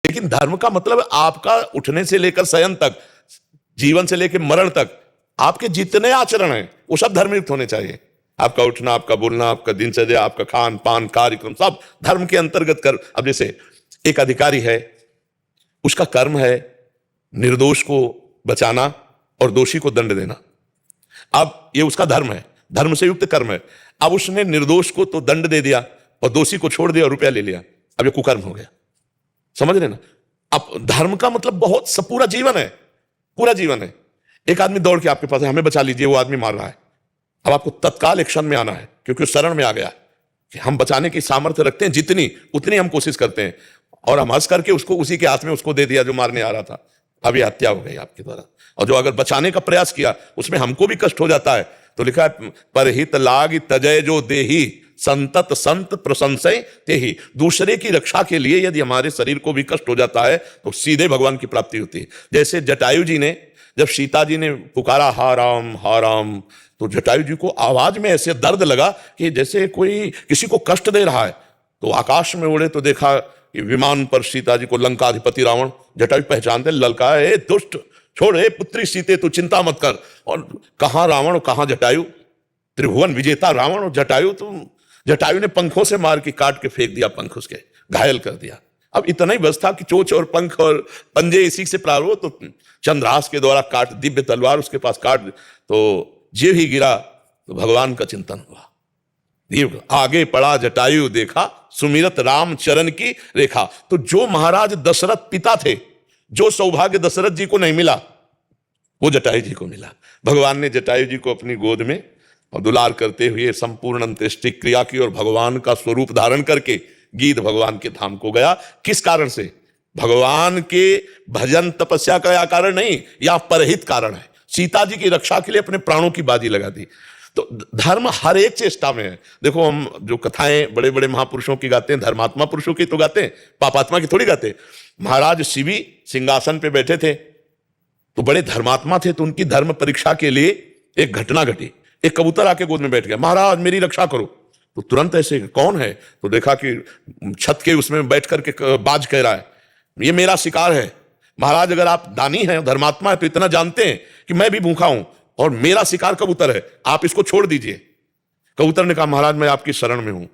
लेकिन धर्म का मतलब आपका उठने से लेकर शयन तक, जीवन से लेकर मरण तक आपके जितने आचरण हैं वो सब धर्मयुक्त होने चाहिए। आपका उठना, आपका बोलना, आपका दिनचर्या, आपका खान पान, कार्यक्रम सब धर्म के अंतर्गत कर। अब जैसे एक अधिकारी है, उसका कर्म है निर्दोष को बचाना और दोषी को दंड देना। अब ये उसका धर्म है, धर्म से युक्त कर्म है। अब उसने निर्दोष को तो दंड दे दिया और दोषी को छोड़ दिया और रुपया ले लिया, अब ये कुकर्म हो गया। समझ रहे ना? अब धर्म का मतलब बहुत सब पूरा जीवन है, पूरा जीवन है। एक आदमी दौड़ के आपके पास है, हमें बचा लीजिए, वो आदमी मार रहा है। अब आपको तत्काल एक्शन में आना है, क्योंकि उस शरण में आ गया कि हम बचाने की सामर्थ्य रखते हैं, जितनी उतनी हम कोशिश करते हैं, और हम हंस करके उसको उसी के हाथ में उसको दे दिया जो मारने आ रहा था। अब ये हत्या हो गई आपके द्वारा। और जो अगर बचाने का प्रयास किया उसमें हमको भी कष्ट हो जाता है, तो लिखा है परहित लाग तजय जो देही संतत संत प्रशंसय तेहि। दूसरे की रक्षा के लिए यदि हमारे शरीर को भी कष्ट हो जाता है तो सीधे भगवान की प्राप्ति होती है। जैसे जटायु जी ने, जब सीता जी ने पुकारा हा राम, तो जटायु जी को आवाज में ऐसे दर्द लगा कि जैसे कोई किसी को कष्ट दे रहा है। तो आकाश में उड़े तो देखा कि विमान पर सीता जी को लंकाधिपति रावण, जटायु पहचानते, ललकाया, ए दुष्ट छोड़, ए पुत्री सीते तू चिंता मत कर। और कहां रावण और कहां जटायु, त्रिभुवन विजेता रावण और जटायु, तो जटायु ने पंखों से मार के काट के फेंक दिया, पंख उसके घायल कर दिया। अब इतना ही बस था कि चोंच और पंख और पंजे इसी से प्रारंभ, तो चंद्रहास के द्वारा काट, दिव्य तलवार उसके पास काट, तो जीव ही गिरा तो भगवान का चिंतन हुआ। जीव आगे पड़ा जटायु देखा, सुमिरत राम चरण की रेखा। तो जो महाराज दशरथ पिता थे, जो सौभाग्य दशरथ जी को नहीं मिला वो जटायु जी को मिला। भगवान ने जटायु जी को अपनी गोद में और दुलार करते हुए संपूर्ण अंत्येष्टि क्रिया की और भगवान का स्वरूप धारण करके गीध भगवान के धाम को गया। किस कारण से? भगवान के भजन तपस्या का कारण नहीं, या परहित कारण है। सीता जी की रक्षा के लिए अपने प्राणों की बाजी लगा दी। तो धर्म हर एक चेष्टा में है। देखो हम जो कथाएं बड़े बड़े महापुरुषों की गाते हैं, धर्मात्मा पुरुषों की तो गाते हैं, पापात्मा की थोड़ी गाते। महाराज शिवी सिंहासन पे बैठे थे तो बड़े धर्मात्मा थे, तो उनकी धर्म परीक्षा के लिए एक घटना घटी। एक कबूतर आके गोद में बैठ गया, महाराज मेरी रक्षा करो। तो तुरंत ऐसे कौन है, तो देखा कि छत के उसमें बैठ करके बाज कह रहा है, ये मेरा शिकार है। महाराज अगर आप दानी हैं, धर्मात्मा है, तो इतना जानते हैं कि मैं भी भूखा हूं और मेरा शिकार कबूतर है, आप इसको छोड़ दीजिए। कबूतर ने कहा महाराज मैं आपकी शरण में हूं,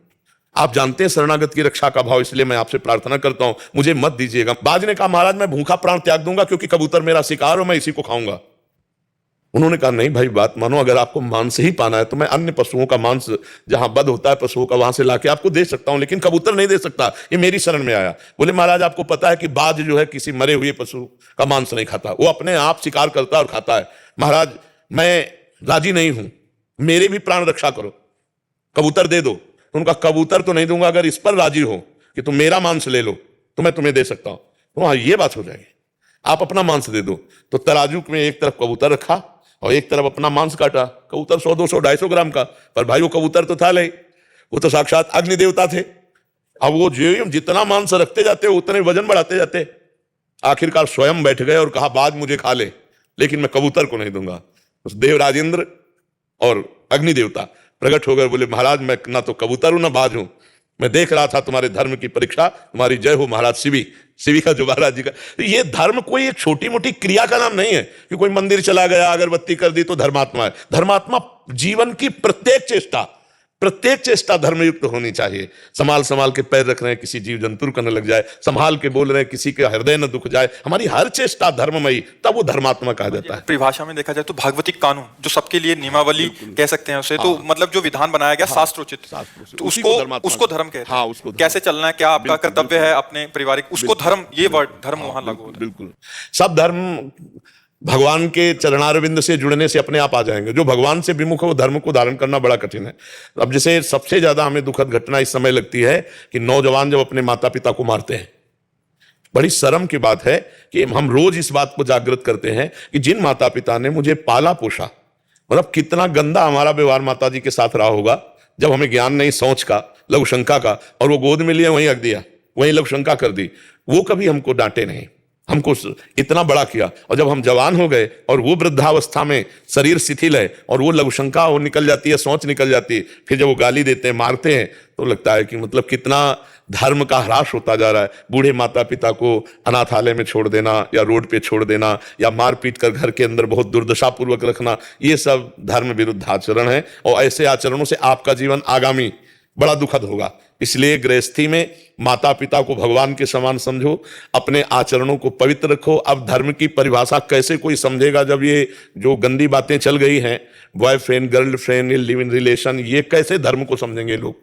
आप जानते हैं शरणागत की रक्षा का भाव, इसलिए मैं आपसे प्रार्थना करता हूं मुझे मत दीजिएगा। बाज ने कहा महाराज मैं भूखा प्राण त्याग दूंगा, क्योंकि कबूतर मेरा शिकार और मैं इसी को खाऊंगा। उन्होंने कहा नहीं भाई बात मानो, अगर आपको मांस ही पाना है तो मैं अन्य पशुओं का मांस जहां वध होता है पशुओं का, वहां से लाके आपको दे सकता हूं, लेकिन कबूतर नहीं दे सकता, ये मेरी शरण में आया। बोले महाराज आपको पता है कि बाज जो है किसी मरे हुए पशु का मांस नहीं खाता, वो अपने आप शिकार करता है और खाता है। महाराज मैं राजी नहीं हूं, मेरे भी प्राण रक्षा करो, कबूतर दे दो। उनका कबूतर तो नहीं दूंगा, अगर इस पर राजी हो कि तुम मेरा मांस ले लो तो मैं तुम्हें दे सकता हूं। तो हाँ ये बात हो जाएगी, आप अपना मांस दे दो। तो तराजू में एक तरफ कबूतर रखा और एक तरफ अपना मांस काटा। कबूतर 100, 200, 250 ग्राम का, पर भाई वो कबूतर तो था नहीं, वो तो साक्षात अग्नि देवता थे। अब वो जो जितना मांस रखते जाते उतने वजन बढ़ाते जाते, आखिरकार स्वयं बैठ गए और कहा बाज मुझे खा ले, लेकिन मैं कबूतर को नहीं दूंगा। उस देवराजेंद्र और अग्नि देवता प्रकट हो गए, बोले महाराज मैं ना तो कबूतर हूं ना बाज हूं, मैं देख रहा था तुम्हारे धर्म की परीक्षा, तुम्हारी जय हो महाराज शिवी का जो महाराज जी का। ये धर्म कोई एक छोटी मोटी क्रिया का नाम नहीं है कि कोई मंदिर चला गया अगरबत्ती कर दी तो धर्मात्मा है। धर्मात्मा जीवन की प्रत्येक चेष्टा धर्मयुक्त होनी चाहिए। संभाल के पैर रख रहे हैं, किसी जीव जंतु को न लग जाए, संभाल के बोल रहे हैं, किसी के हृदय न दुख जाए, हमारी हर चेष्टा धर्ममयी, तब वो धर्मात्मा कहा जाता है। परिभाषा में देखा जाए तो भागवतिक कानून जो सबके लिए नियमावली कह सकते हैं उसे, तो मतलब जो विधान बनाया गया शास्त्रोचित, तो उसको धर्म कहते हैं। उसको कैसे चलना है, क्या आपका कर्तव्य है अपने पारिवारिक, उसको धर्म, ये वर्ड धर्म वहां लागू होता है। बिल्कुल सब धर्म भगवान के चरणारविंद से जुड़ने से अपने आप आ जाएंगे। जो भगवान से विमुख है वो धर्म को धारण करना बड़ा कठिन है। अब जैसे सबसे ज्यादा हमें दुखद घटना इस समय लगती है कि नौजवान जब अपने माता पिता को मारते हैं। बड़ी शर्म की बात है कि हम रोज इस बात को जागृत करते हैं कि जिन माता पिता ने मुझे पाला पोषा, मतलब कितना गंदा हमारा व्यवहार माता जी के साथ रहा होगा, जब हमें ज्ञान नहीं सोच का, लघुशंका का, और वो गोद में लिए वहीं रख दिया, वहीं लघुशंका कर दी, वो कभी हमको डांटे नहीं। हमको इतना बड़ा किया, और जब हम जवान हो गए और वो वृद्धावस्था में शरीर शिथिल है और वो लघुशंका वो निकल जाती है, सोच निकल जाती है, फिर जब वो गाली देते हैं, मारते हैं, तो लगता है कि मतलब कितना धर्म का ह्रास होता जा रहा है। बूढ़े माता पिता को अनाथालय में छोड़ देना या रोड पे छोड़ देना या मार पीट कर घर के अंदर बहुत दुर्दशा पूर्वक रखना, ये सब धर्म विरुद्ध आचरण है, और ऐसे आचरणों से आपका जीवन आगामी बड़ा दुखद होगा। इसलिए गृहस्थी में माता पिता को भगवान के समान समझो, अपने आचरणों को पवित्र रखो। अब धर्म की परिभाषा कैसे कोई समझेगा जब ये जो गंदी बातें चल गई हैं, boyfriend girlfriend live in relation, ये कैसे धर्म को समझेंगे लोग?